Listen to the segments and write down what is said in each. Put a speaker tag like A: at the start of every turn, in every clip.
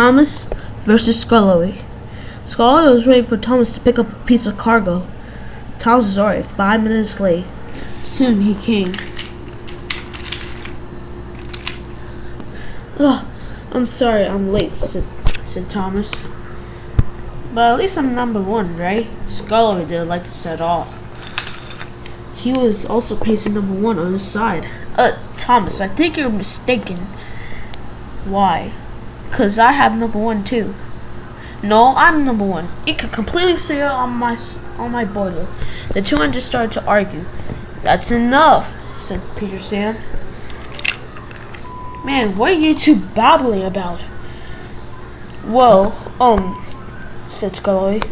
A: Thomas versus Skarloey. Skarloey was waiting for Thomas to pick up a piece of cargo. Thomas was already 5 minutes late. Soon he came. Ugh, I'm sorry I'm late, said Thomas. But at least I'm number one, right? Skarloey didn't like to set off. He was also pacing number one on his side. Thomas, I think you're mistaken. Why? Because I have number one too. No, I'm number one. You can completely see it on my boiler. The two men just started to argue. That's enough, said Peter Sam. Man, what are you two babbling about? Well, said Skarloey.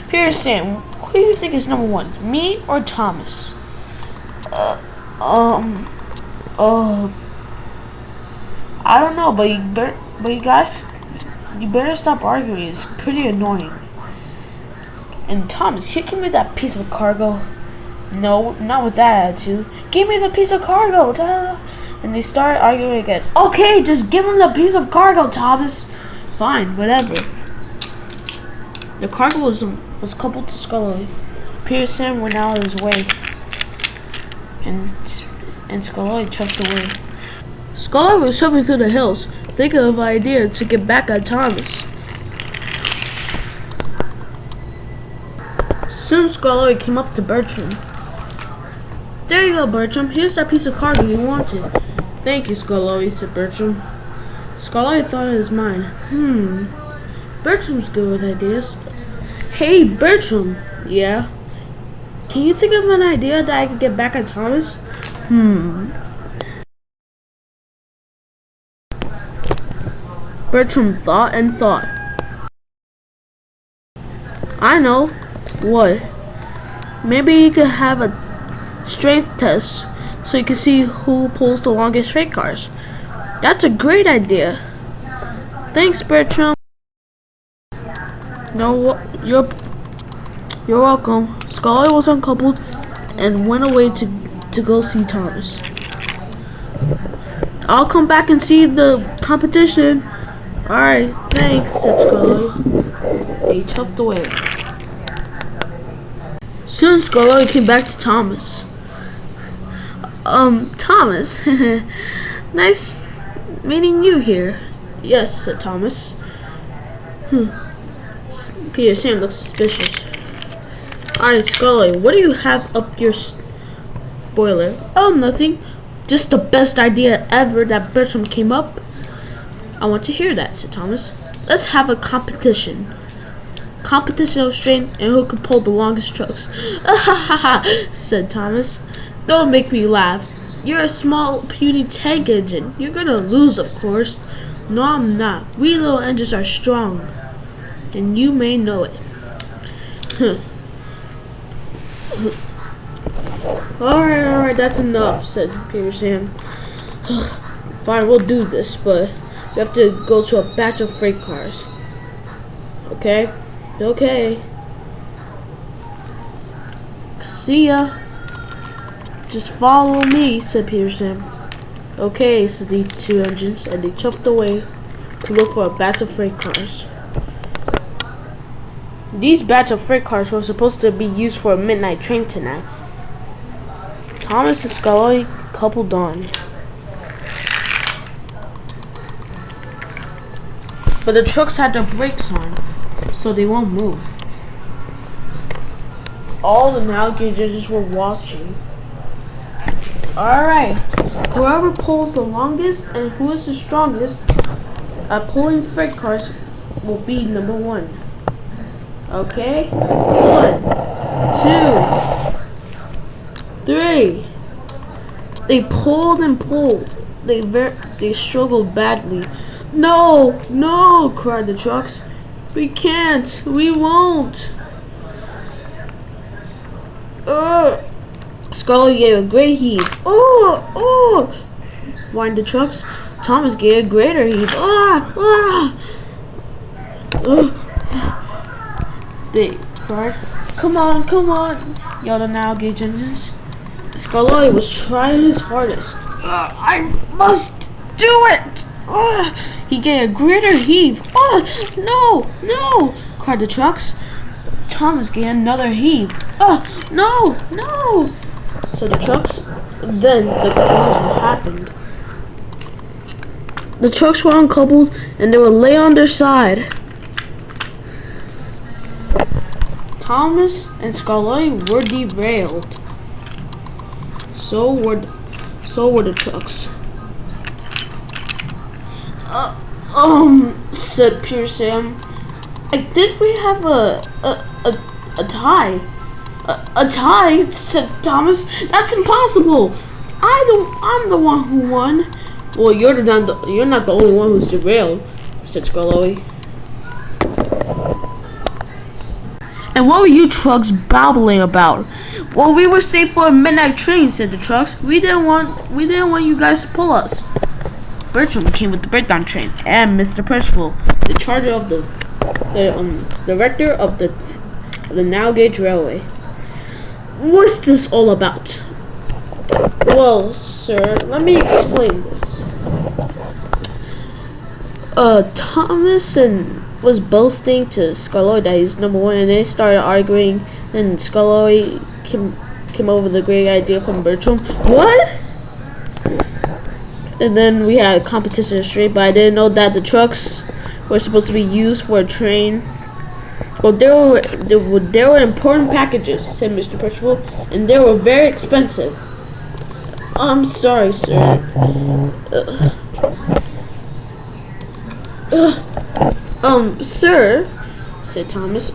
A: Peter Sam, who do you think is number one, me or Thomas? I don't know, but you guys, you better stop arguing. It's pretty annoying. And Thomas, you give me that piece of cargo. No, not with that attitude. Give me the piece of cargo. Duh. And they started arguing again. Okay, just give him the piece of cargo, Thomas. Fine, whatever. The cargo was coupled to Skarloey. Peter Sam went out of his way, and Skarloey chuffed away. Skarloey was shuffling through the hills, thinking of an idea to get back at Thomas. Soon Skarloey came up to Bertram. There you go, Bertram. Here's that piece of cargo you wanted. Thank you, Skarloey, said Bertram. Skarloey thought in his mind, Bertram's good with ideas. Hey, Bertram. Yeah? Can you think of an idea that I could get back at Thomas? Bertram thought and thought. I know. What? Maybe you could have a strength test so you can see who pulls the longest freight cars. That's a great idea. Thanks, Bertram. No, you're welcome. Skarloey was uncoupled and went away to go see Thomas. I'll come back and see the competition. Alright, thanks, said Skarloey. He chuffed away. Soon Skarloey came back to Thomas. Thomas, nice meeting you here. Yes, said Thomas. Peter Sam looked suspicious. Alright, Skarloey, what do you have up your boiler? Oh, nothing. Just the best idea ever that Bertram came up. I want to hear that, said Thomas. Let's have a competition. Competition of strength and who can pull the longest trucks. Said Thomas. Don't make me laugh. You're a small, puny tank engine. You're gonna lose, of course. No, I'm not. We little engines are strong. And you may know it. Alright, that's enough, said Peter Sam. Fine, we'll do this, but we have to go to a batch of freight cars. Okay? Okay. See ya. Just follow me, said Peter Sam. Okay, said the two engines, and they chuffed away to look for a batch of freight cars. These batch of freight cars were supposed to be used for a midnight train tonight. Thomas and Skarloey coupled on. But the trucks had their brakes on, so they won't move. All the navigators were watching. Alright, whoever pulls the longest and who is the strongest at pulling freight cars will be number one. Okay? 1, 2, 3. They pulled and pulled. They struggled badly. No, no, cried the trucks. We can't. We won't. Skarloey gave a great heave. Oh, whined the trucks. Thomas gave a greater heave. They cried. Come on, yelled the now gauge engines. Skarloey was trying his hardest. I must do it! He gave a greater heave. No, no, cried the trucks. Thomas gave another heave. No, no, said the trucks. Then the collision happened. The trucks were uncoupled and they were lay on their side. Thomas and Skarloey were derailed. So were the trucks. Said Pure Sam. I think we have a tie. A tie, said Thomas. That's impossible. I'm the one who won. Well, you're not the only one who's derailed, said Skarloey. And what were you trucks babbling about? Well, we were safe for a midnight train, said the trucks. We didn't want you guys to pull us. Bertram came with the breakdown train, and Mr. Percival, the charger of the director of the now gauge railway. What's this all about? Well, sir, let me explain this. Thomas was boasting to Skarloey that he's number one, and they started arguing. Then Skarloey came over with a great idea from Bertram. What? And then we had a competition straight, but I didn't know that the trucks were supposed to be used for a train. Well, there were important packages, said Mr. Percival, and they were very expensive. I'm sorry, sir. Sir, said Thomas.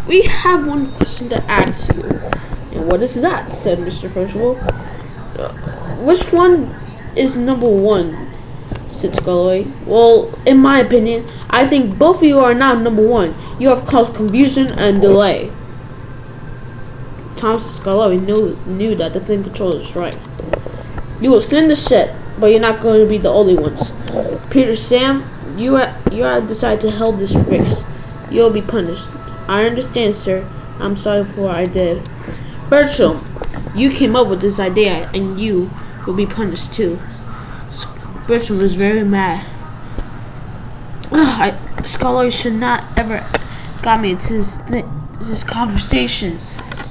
A: We have one question to ask you. And what is that? Said Mr. Percival. Which one is number one? Said Skarloey. Well, in my opinion, I think both of you are not number one. You have caused confusion and delay. Thomas and Skarloey knew that the thing controller was right. You will send the set, but you're not going to be the only ones. Peter, Sam, you have decided to hold this race. You'll be punished. I understand, sir. I'm sorry for what I did. Bertram, you came up with this idea, and you will be punished too. Bertram was very mad. Skarloey should not ever got me into this conversation.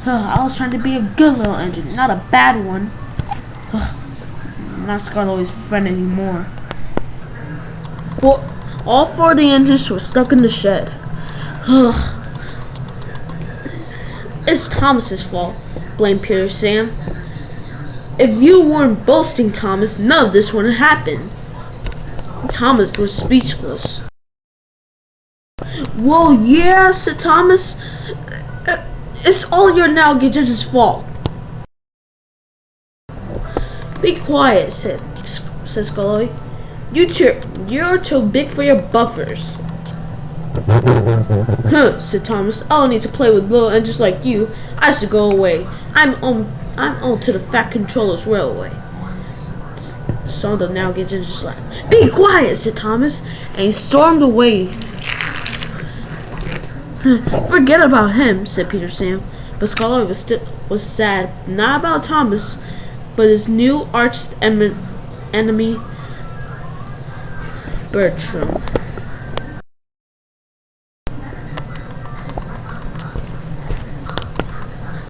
A: I was trying to be a good little engine, not a bad one. I'm not Skarloey's friend anymore. Well, all four of the engines were stuck in the shed. It's Thomas's fault, blamed Peter Sam. If you weren't boasting, Thomas, none of this would have happened. Thomas was speechless. Well, yeah, said Thomas. It's all your now gauge engine's fault. Be quiet, said Skarloey. You're too big for your buffers. Said Thomas. I don't need to play with little engines like you. I should go away. I'm on to the Fat Controller's railway. Some of the now gauge engines laughed. Be quiet, said Thomas, and he stormed away. Forget about him, said Peter Sam. But Skarloey was sad, not about Thomas, but his new arch enemy, Bertram.